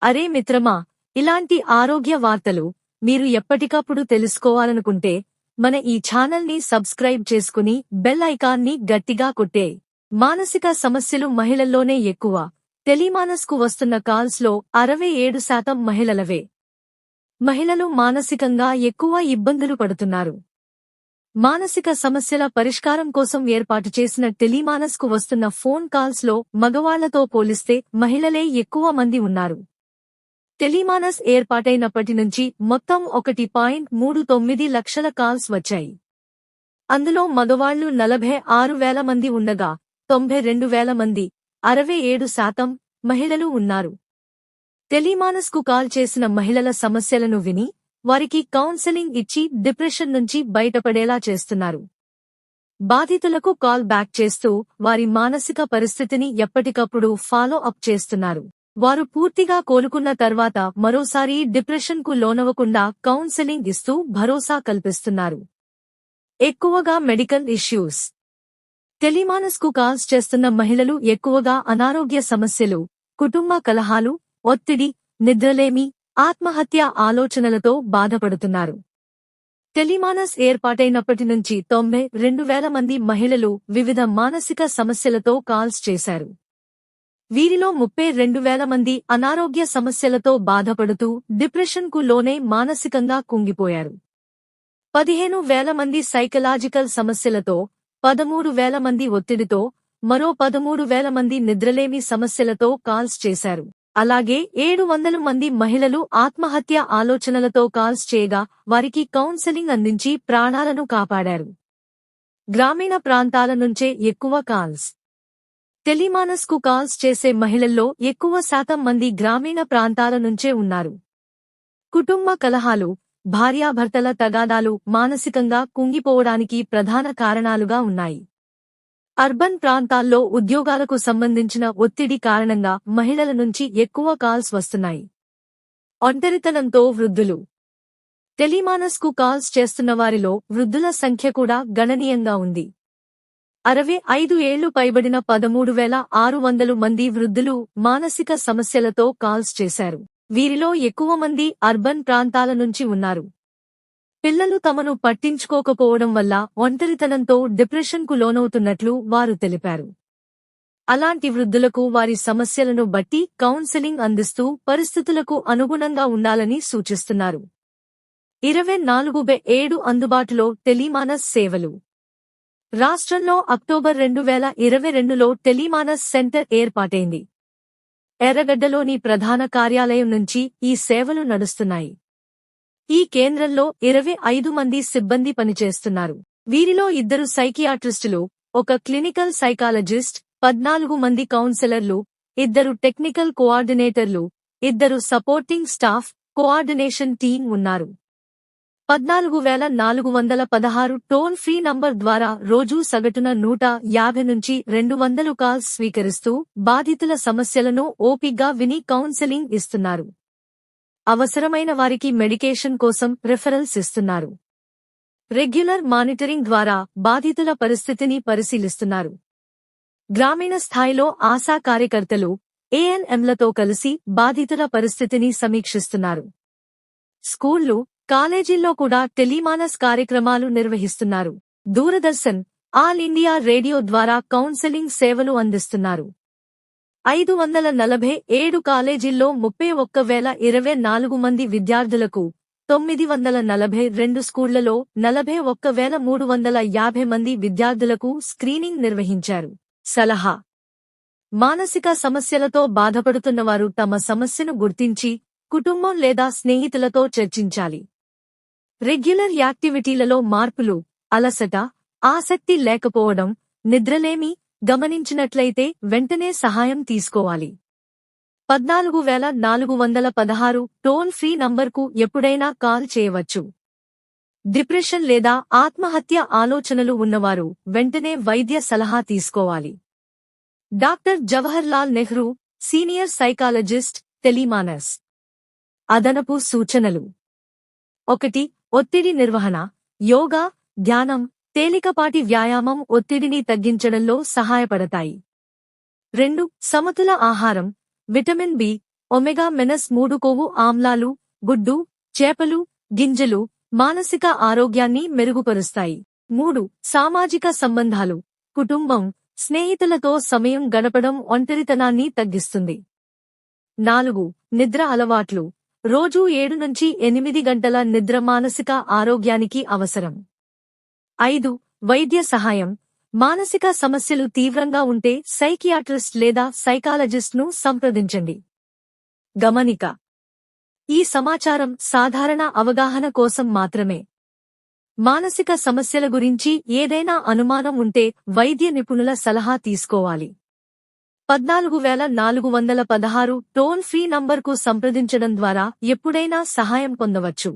అరే మిత్రమా, ఇలాంటి ఆరోగ్య వార్తలు మీరు ఎప్పటికప్పుడు తెలుసుకోవాలనుకుంటే మన ఈ ఛానల్ని సబ్స్క్రైబ్ చేసుకుని బెల్ ఐకాన్ని గట్టిగా కొట్టే. మానసిక సమస్యలు మహిళల్లోనే ఎక్కువ. టెలిమానస్కు వస్తున్న కాల్స్లో 67% మహిళలవే. మహిళలు మానసికంగా ఎక్కువ ఇబ్బందులు పడుతున్నారు. మానసిక సమస్యల పరిష్కారం కోసం ఏర్పాటు చేసిన టెలిమానస్కు వస్తున్న ఫోన్ కాల్స్లో మగవాళ్లతో పోలిస్తే మహిళలే ఎక్కువ మంది ఉన్నారు. టెలిమానస్ ఏర్పాటైనప్పటి నుంచి మొత్తం 1.39 లక్షల కాల్స్ వచ్చాయి. అందులో మగవాళ్లు 46,000 మంది ఉండగా 92,000 మంది 67% మహిళలు ఉన్నారు. టెలిమానస్కు కాల్ చేసిన మహిళల సమస్యలను విని వారికి కౌన్సెలింగ్ ఇచ్చి డిప్రెషన్ నుంచి బయటపడేలా చేస్తున్నారు. బాధితులకు కాల్ బ్యాక్ చేస్తూ వారి మానసిక పరిస్థితిని ఎప్పటికప్పుడు ఫాలో అప్ చేస్తున్నారు. వారు పూర్తిగా కోలుకున్న తర్వాత మరోసారి డిప్రెషన్కు లోనవకుండా కౌన్సెలింగ్ ఇస్తూ భరోసా కల్పిస్తున్నారు. ఎక్కువగా మెడికల్ ఇష్యూస్. టెలిమానస్కు కాల్స్ చేస్తున్న మహిళలు ఎక్కువగా అనారోగ్య సమస్యలు, కుటుంబ కలహాలు, ఒత్తిడి, నిద్రలేమి, ఆత్మహత్య ఆలోచనలతో బాధపడుతున్నారు. టెలిమానస్ ఏర్పాటైనప్పటి నుంచి 92,000 మంది మహిళలు వివిధ మానసిక సమస్యలతో కాల్స్ చేశారు. వీరిలో 32,000 మంది అనారోగ్య సమస్యలతో బాధపడుతూ డిప్రెషన్కు లోనే మానసికంగా కుంగిపోయారు. 15,000 మంది సైకలాజికల్ సమస్యలతో, 13,000 మంది ఒత్తిడితో, మరో 13,000 మంది నిద్రలేమి సమస్యలతో కాల్స్ చేశారు. అలాగే 700 మంది మహిళలు ఆత్మహత్య ఆలోచనలతో కాల్స్ చేయగా వారికి కౌన్సెలింగ్ అందించి ప్రాణాలను కాపాడారు. గ్రామీణ ప్రాంతాల నుంచే ఎక్కువ కాల్స్. టెలిమానస్కు కాల్స్ చేసే మహిళల్లో ఎక్కువ శాతం మంది గ్రామీణ ప్రాంతాల నుంచే ఉన్నారు. కుటుంబ కలహాలు, భార్యాభర్తల తగాదాలు మానసికంగా కుంగిపోవడానికి ప్రధాన కారణాలుగా ఉన్నాయి. అర్బన్ ప్రాంతాల్లో ఉద్యోగాలకు సంబంధించిన ఒత్తిడి కారణంగా మహిళల నుంచి ఎక్కువ కాల్స్ వస్తున్నాయి. ఒంటరితనంతో వృద్ధులు. టెలిమానస్కు కాల్స్ చేస్తున్న వారిలో వృద్ధుల సంఖ్య కూడా గణనీయంగా ఉంది. 65 ఏళ్లు పైబడిన 13,600 మంది వృద్ధులు మానసిక సమస్యలతో కాల్స్ చేశారు. వీరిలో ఎక్కువ మంది అర్బన్ ప్రాంతాల నుంచి ఉన్నారు. పిల్లలు తమను పట్టించుకోకపోవడం వల్ల ఒంటరితనంతో డిప్రెషన్కు లోనవుతున్నట్లు వారు తెలిపారు. అలాంటి వృద్ధులకు వారి సమస్యలను బట్టి కౌన్సెలింగ్ అందిస్తూ పరిస్థితులకు అనుగుణంగా ఉండాలని సూచిస్తున్నారు. 24/7 అందుబాటులో టెలిమానస్ సేవలు. రాష్ట్రంలో అక్టోబర్ 2022లో టెలిమానస్ సెంటర్ ఏర్పాటైంది. ఎర్రగడ్డలోని ప్రధాన కార్యాలయం నుంచి ఈ సేవలు నడుస్తున్నాయి. ఈ కేంద్రంలో 25 మంది సిబ్బంది పనిచేస్తున్నారు. వీరిలో 2 సైకియాట్రిస్టులు, 1 క్లినికల్ సైకాలజిస్ట్, 14 మంది కౌన్సెలర్లు, 2 టెక్నికల్ కోఆర్డినేటర్లు, 2 సపోర్టింగ్ స్టాఫ్, కోఆర్డినేషన్ టీం ఉన్నారు. 14,416 టోల్ ఫ్రీ నంబర్ ద్వారా రోజూ సగటున 150 నుంచి 200 కాల్స్ స్వీకరిస్తూ బాధితుల సమస్యలను ఓపిగ్గా విని కౌన్సెలింగ్ ఇస్తున్నారు. అవసరమైన వారికి మెడికేషన్ కోసం రిఫరల్స్ ఇస్తున్నారు. రెగ్యులర్ మానిటరింగ్ ద్వారా బాధితుల పరిస్థితిని పరిశీలిస్తున్నారు. గ్రామీణ స్థాయిలో ఆశా కార్యకర్తలు, ఏఎన్ఎంలతో కలిసి బాధితుల పరిస్థితిని సమీక్షిస్తున్నారు. స్కూళ్లు, కాలేజీల్లో కూడా టెలిమానస్ కార్యక్రమాలు నిర్వహిస్తున్నారు. దూరదర్శన్, ఆల్ ఇండియా రేడియో ద్వారా కౌన్సెలింగ్ సేవలు అందిస్తున్నారు. 547 కాలేజీల్లో 31,024 మంది విద్యార్థులకు, 942 స్కూళ్లలో 41,350 మంది విద్యార్థులకు స్క్రీనింగ్ నిర్వహించారు. సలహా: మానసిక సమస్యలతో బాధపడుతున్నవారు తమ సమస్యను గుర్తించి కుటుంబం లేదా స్నేహితులతో చర్చించాలి. రెగ్యులర్ యాక్టివిటీలలో మార్పులు, అలసట, ఆసక్తి లేకపోవడం, నిద్రలేమి గమనించినట్లయితే వెంటనే సహాయం తీసుకోవాలి. 14,416 టోల్ ఫ్రీ నంబర్కు ఎప్పుడైనా కాల్ చేయవచ్చు. డిప్రెషన్ లేదా ఆత్మహత్య ఆలోచనలు ఉన్నవారు వెంటనే వైద్య సలహా తీసుకోవాలి. Doctor Jawaharlal Nehru, senior psychologist, Tele MANAS. అదనపు సూచనలు: 1. ఒత్తిడి నిర్వహణ. యోగా, ధ్యానం, తేలికపాటి వ్యాయామం ఒత్తిడిని తగ్గించడంలో సహాయపడతాయి. 2. సమతుల ఆహారం. విటమిన్ బి, ఒమెగా-3 కొవ్వు ఆమ్లాలు, గుడ్డు, చేపలు, గింజలు మానసిక ఆరోగ్యాన్ని మెరుగుపరుస్తాయి. 3. సామాజిక సంబంధాలు. కుటుంబం, స్నేహితులతో సమయం గడపడం ఒంటరితనాన్ని తగ్గిస్తుంది. 4. నిద్ర అలవాట్లు. రోజూ 7-8 గంటల నిద్ర మానసిక ఆరోగ్యానికి అవసరం. 5. వైద్య సహాయం. మానసిక సమస్యలు తీవ్రంగా ఉంటే సైకియాట్రిస్ట్ లేదా సైకాలజిస్ట్ను సంప్రదించండి. గమనిక: ఈ సమాచారం సాధారణ అవగాహన కోసం మాత్రమే. మానసిక సమస్యల గురించి ఏదైనా అనుమానం ఉంటే వైద్య నిపుణుల సలహా తీసుకోవాలి. 14416 టోల్ ఫ్రీ నంబర్కు సంప్రదించడం ద్వారా ఎప్పుడైనా సహాయం పొందవచ్చు.